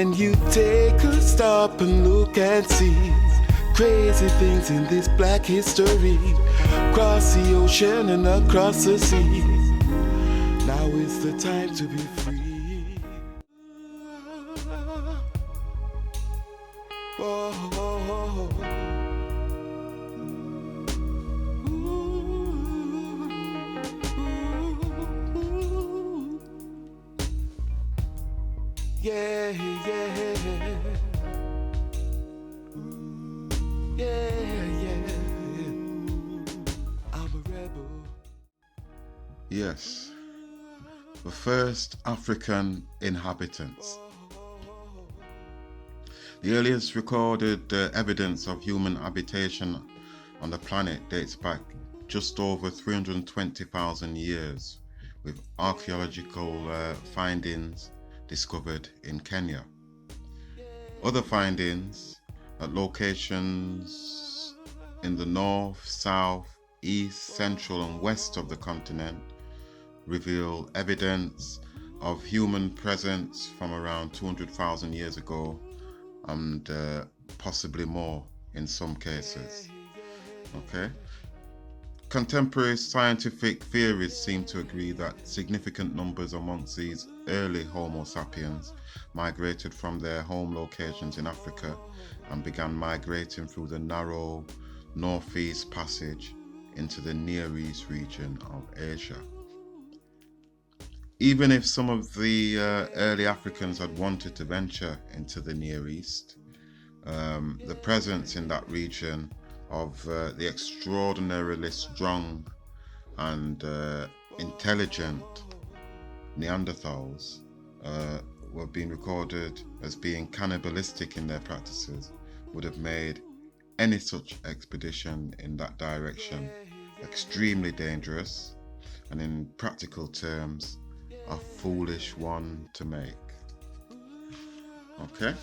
When you take a stop and look and see crazy things in this black history, across the ocean and across the seas, now is the time to be free. Oh, oh, oh, oh. Yeah, yeah, yeah. I'm a rebel. Yes, the first Afrikan inhabitants. The earliest recorded evidence of human habitation on the planet dates back just over 320,000 years, with archaeological findings discovered in Kenya. Other findings at locations in the north, south, east, central and west of the continent reveal evidence of human presence from around 200,000 years ago and possibly more in some cases. Okay. Contemporary scientific theories seem to agree that significant numbers amongst these early Homo sapiens migrated from their home locations in Africa and began migrating through the narrow northeast passage into the Near East region of Asia. Even if some of the early Africans had wanted to venture into the Near East, the presence in that region of the extraordinarily strong and intelligent Neanderthals were being recorded as being cannibalistic in their practices would have made any such expedition in that direction extremely dangerous and, in practical terms, a foolish one to make. Okay?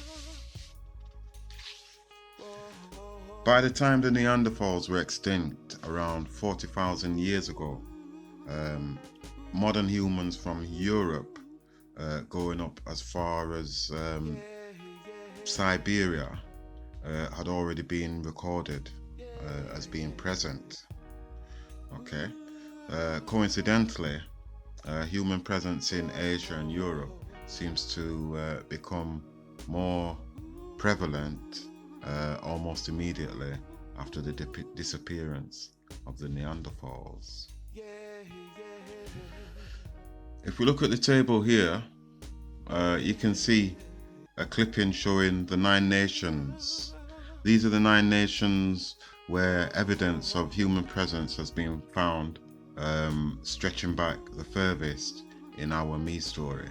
By the time the Neanderthals were extinct around 40,000 years ago, modern humans from Europe, going up as far as Siberia, had already been recorded as being present. Okay. Coincidentally, human presence in Asia and Europe seems to become more prevalent almost immediately after the disappearance of the Neanderthals. If we look at the table here, you can see a clipping showing the 9 nations. These are the 9 nations where evidence of human presence has been found, stretching back the furthest in our me story.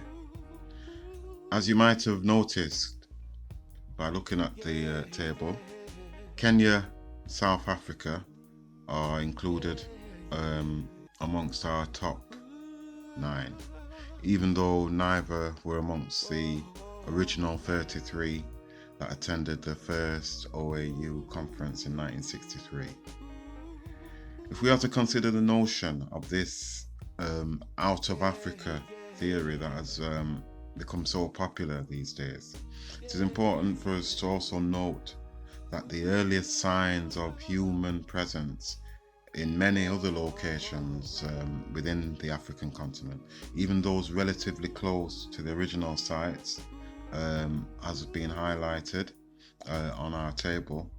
As you might have noticed by looking at the table, Kenya, South Africa are included amongst our top 9, even though neither were amongst the original 33 that attended the first OAU conference in 1963. If we are to consider the notion of this out of Africa theory that has become so popular these days, it is important for us to also note that the earliest signs of human presence in many other locations within the African continent, even those relatively close to the original sites, as been highlighted on our table,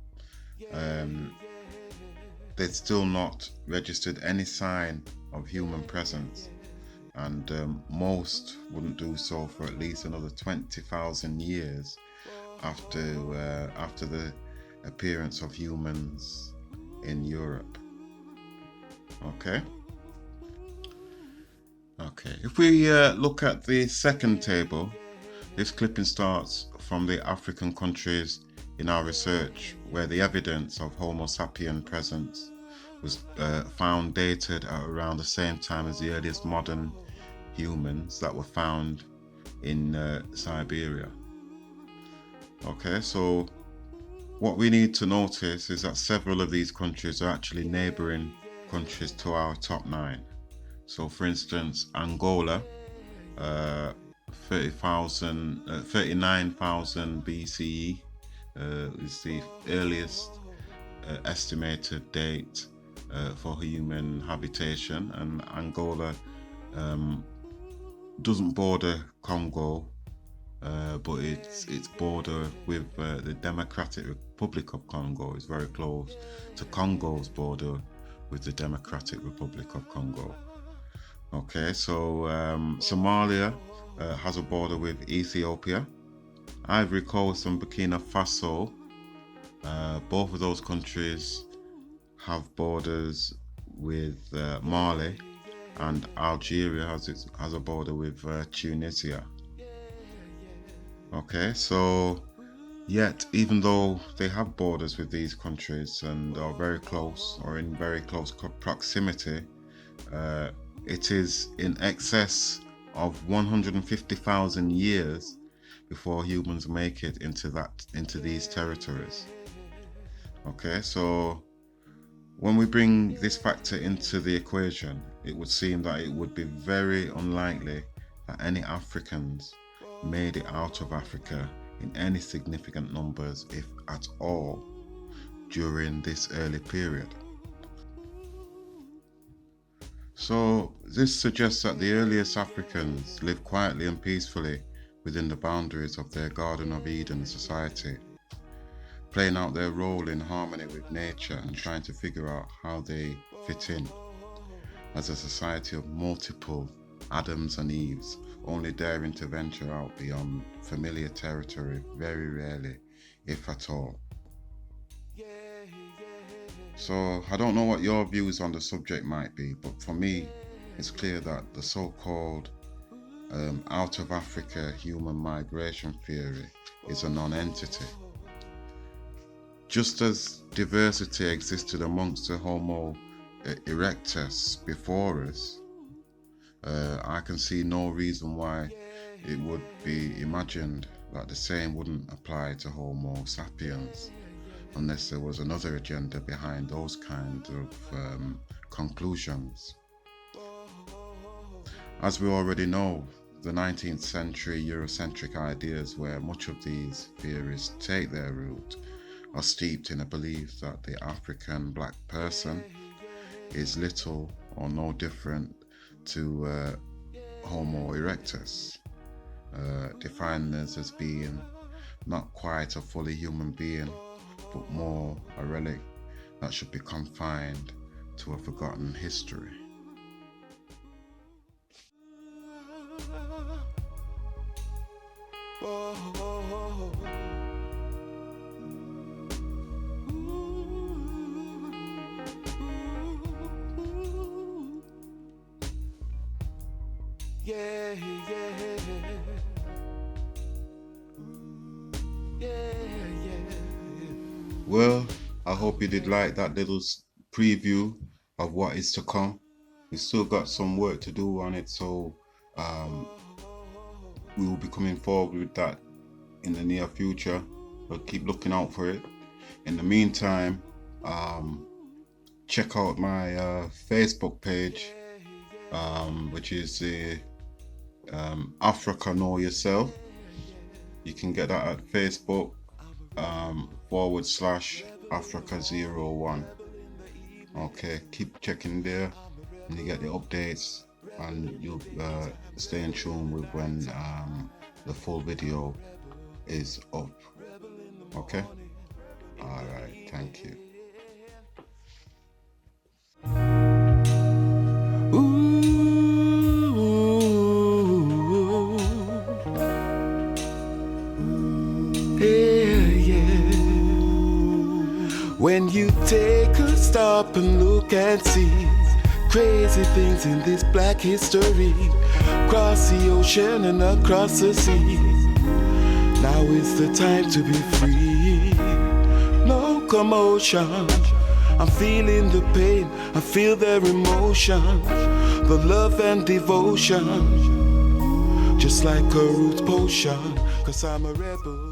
they'd still not registered any sign of human presence, and most wouldn't do so for at least another 20,000 years after the appearance of humans in Europe. Okay. If we look at the second table, this clipping starts from the African countries in our research where the evidence of Homo sapien presence was found dated at around the same time as the earliest modern humans that were found in Siberia. Okay, so what we need to notice is that several of these countries are actually neighboring countries to our top 9. So for instance, Angola 39,000 BCE is the earliest estimated date for human habitation, and Angola doesn't border Congo, but its border with the Democratic Republic of Congo is very close to Congo's border with the Democratic Republic of Congo. Okay, so Somalia has a border with Ethiopia. Ivory Coast and Burkina Faso, both of those countries have borders with Mali, and Algeria has a border with Tunisia. Okay, so yet even though they have borders with these countries and are very close or in very close proximity, it is in excess of 150,000 years before humans make it into these territories. Okay, so when we bring this factor into the equation, it would seem that it would be very unlikely that any Africans made it out of Africa in any significant numbers, if at all, during this early period. So this suggests that the earliest Africans lived quietly and peacefully within the boundaries of their Garden of Eden society, playing out their role in harmony with nature and trying to figure out how they fit in as a society of multiple Adams and Eves, only daring to venture out beyond familiar territory very rarely, if at all. So I don't know what your views on the subject might be, but for me it's clear that the so-called out of Africa human migration theory is a non-entity. Just as diversity existed amongst the Homo erectus before us, I can see no reason why it would be imagined that the same wouldn't apply to Homo sapiens, unless there was another agenda behind those kind of conclusions. As we already know, the 19th century Eurocentric ideas where much of these theories take their root are steeped in a belief that the African black person is little or no different to Homo erectus, defined as being not quite a fully human being, but more a relic that should be confined to a forgotten history. Yeah, yeah. Well, I hope you did like that little preview of what is to come. We still got some work to do on it, so we will be coming forward with that in the near future, but keep looking out for it. In the meantime, check out my Facebook page, which is the AfRaKa Know Yourself. You can get that at Facebook /AfRaKa01. Okay, keep checking there and you get the updates, and you'll stay in tune with when the full video is up. Okay, all right, thank you. When you take a stop and look and see crazy things in this black history, across the ocean and across the seas, now is the time to be free. No commotion, I'm feeling the pain, I feel their emotion, the love and devotion, just like a root potion, 'cause I'm a rebel.